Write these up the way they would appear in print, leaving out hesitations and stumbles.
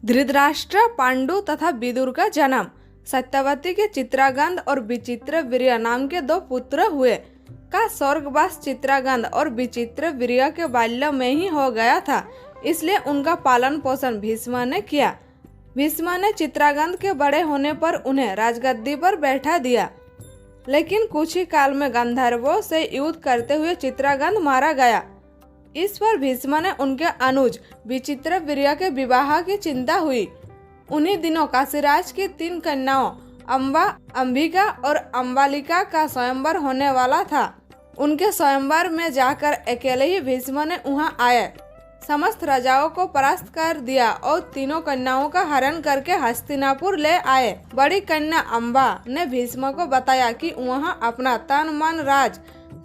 धृतराष्ट्र, पांडु तथा विदुर का जन्म। सत्यवती के चित्रागंध और विचित्रवीर्य नाम के दो पुत्र हुए। का स्वर्गवास चित्रागंध और विचित्रवीर्य के बाल्य में ही हो गया था, इसलिए उनका पालन पोषण भीष्म ने किया। भीष्म ने चित्रागंध के बड़े होने पर उन्हें राजगद्दी पर बैठा दिया, लेकिन कुछ ही काल में गंधर्वों से युद्ध करते हुए चित्रागंध मारा गया। इस पर भीष्म ने उनके अनुज विचित्रवीर्य के विवाह की चिंता हुई। उन्हीं दिनों काशीराज की 3 कन्याओं अम्बा, अंबिका और अम्बालिका का स्वयंवर होने वाला था। उनके स्वयंवर में जाकर अकेले ही भीष्म ने वहां आए समस्त राजाओं को परास्त कर दिया और तीनों कन्याओं का हरण करके हस्तिनापुर ले आए। बड़ी कन्या अम्बा ने भीष्म को बताया कि वहां अपना तन मन राज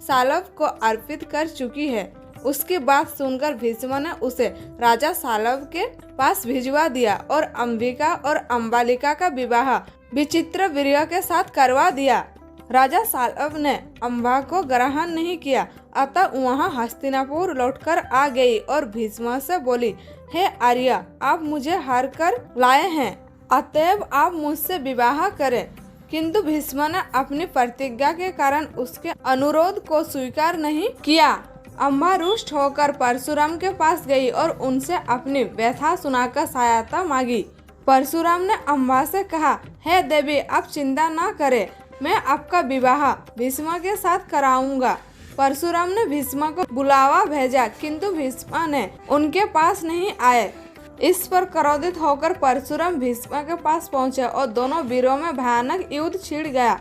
सालव को अर्पित कर चुकी है। उसकी बात सुनकर भीष्म ने उसे राजा सालव के पास भिजवा दिया और अंबिका और अम्बालिका का विवाह विचित्रवीर्य के साथ करवा दिया। राजा सालव ने अम्बा को ग्रहण नहीं किया, अतः वहां हस्तिनापुर लौटकर आ गई और भीष्म से बोली, हे आर्य, आप मुझे हार कर लाए हैं, अतएव आप मुझसे विवाह करें। किंतु भीष्म ने अपनी प्रतिज्ञा के कारण उसके अनुरोध को स्वीकार नहीं किया। अम्बा रुष्ट होकर परशुराम के पास गई और उनसे अपनी व्यथा सुनाकर सहायता मांगी। परशुराम ने अम्बा से कहा, हे देवी, आप चिंता न करें, मैं आपका विवाह भीष्म के साथ कराऊंगा। परशुराम ने भीष्म को बुलावा भेजा, किंतु भीष्म ने उनके पास नहीं आए। इस पर क्रोधित होकर परशुराम भीष्म के पास पहुंचे और दोनों वीरों में भयानक युद्ध छिड़ गया।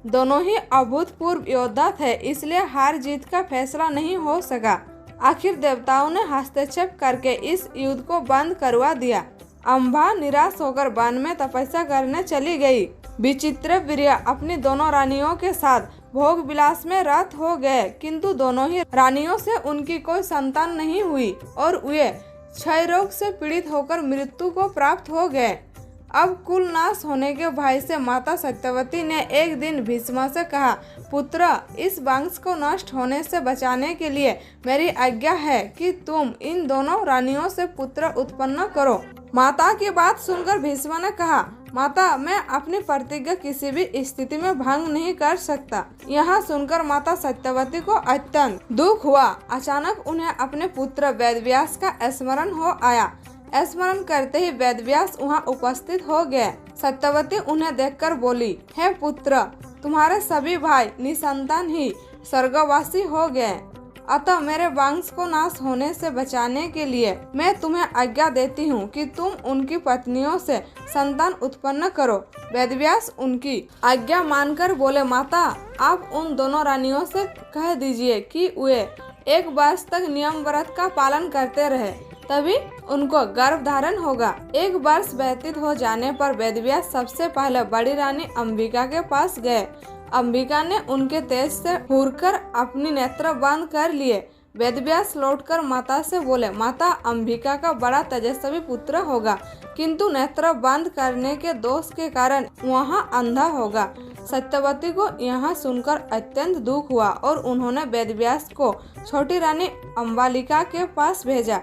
दोनों ही अभूतपूर्व योद्धा थे, इसलिए हार जीत का फैसला नहीं हो सका। आखिर देवताओं ने हस्तक्षेप करके इस युद्ध को बंद करवा दिया। अम्बा निराश होकर वन में तपस्या करने चली गई। विचित्रवीर्य अपनी दोनों रानियों के साथ भोग विलास में रत हो गए, किंतु दोनों ही रानियों से उनकी कोई संतान नहीं हुई और वे क्षय रोग से पीड़ित होकर मृत्यु को प्राप्त हो गए। अब कुल नाश होने के भय से माता सत्यवती ने एक दिन भीष्म से कहा, पुत्र, इस वंश को नष्ट होने से बचाने के लिए मेरी आज्ञा है कि तुम इन दोनों रानियों से पुत्र उत्पन्न करो। माता की बात सुनकर भीष्म ने कहा, माता, मैं अपनी प्रतिज्ञा किसी भी स्थिति में भंग नहीं कर सकता। यहाँ सुनकर माता सत्यवती को अत्यंत दुख हुआ। अचानक उन्हें अपने पुत्र वेदव्यास का स्मरण हो आया। स्मरण करते ही वेदव्यास वहाँ उपस्थित हो गए। सत्यवती उन्हें देखकर बोली, हे पुत्र, तुम्हारे सभी भाई निसंतान ही स्वर्गवासी हो गए, अतः मेरे वंश को नाश होने से बचाने के लिए मैं तुम्हें आज्ञा देती हूँ कि तुम उनकी पत्नियों से संतान उत्पन्न करो। वेदव्यास उनकी आज्ञा मानकर बोले, माता, आप उन दोनों रानियों से कह दीजिए कि वे 1 वर्ष तक नियम व्रत का पालन करते रहे, तभी उनको गर्भ धारण होगा। 1 वर्ष व्यतीत हो जाने पर वेदव्यास सबसे पहले बड़ी रानी अंबिका के पास गए। अंबिका ने उनके तेज से घूरकर अपनी नेत्र बंद कर लिए। वेदव्यास लौटकर माता से बोले, माता, अंबिका का बड़ा तेजस्वी पुत्र होगा, किंतु नेत्र बंद करने के दोष के कारण वहाँ अंधा होगा। सत्यवती को यहाँ सुनकर अत्यंत दुख हुआ और उन्होंने वेदव्यास को छोटी रानी अम्बालिका के पास भेजा।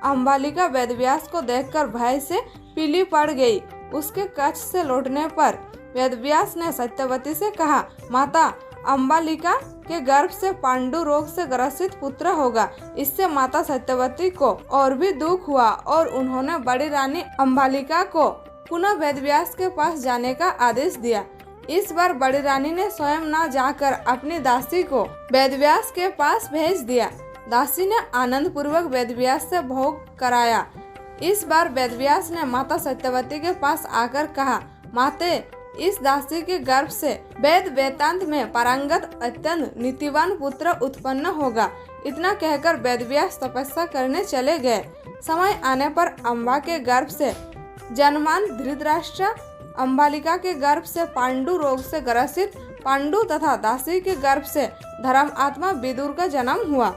अम्बालिका वेदव्यास को देखकर भय से पीली पड़ गई। उसके कक्ष से लौटने पर वेदव्यास ने सत्यवती से कहा, माता, अम्बालिका के गर्भ से पांडु रोग से ग्रसित पुत्र होगा। इससे माता सत्यवती को और भी दुख हुआ और उन्होंने बड़ी रानी अम्बालिका को पुनः वेदव्यास के पास जाने का आदेश दिया। इस बार बड़ी रानी ने स्वयं न जाकर अपनी दासी को वेदव्यास के पास भेज दिया। दासी ने आनंद पूर्वक वेदव्यास से भोग कराया। इस बार वेदव्यास ने माता सत्यवती के पास आकर कहा, माते, इस दासी के गर्भ से वेद वेदांत में पारंगत अत्यंत नीतिवान पुत्र उत्पन्न होगा। इतना कहकर वेदव्यास तपस्या करने चले गए। समय आने पर अम्बा के गर्भ से जन्मान धृतराष्ट्र, अम्बालिका के गर्भ से पांडु रोग से ग्रसित पांडु तथा दासी के गर्भ से धर्मात्मा विदुर का जन्म हुआ।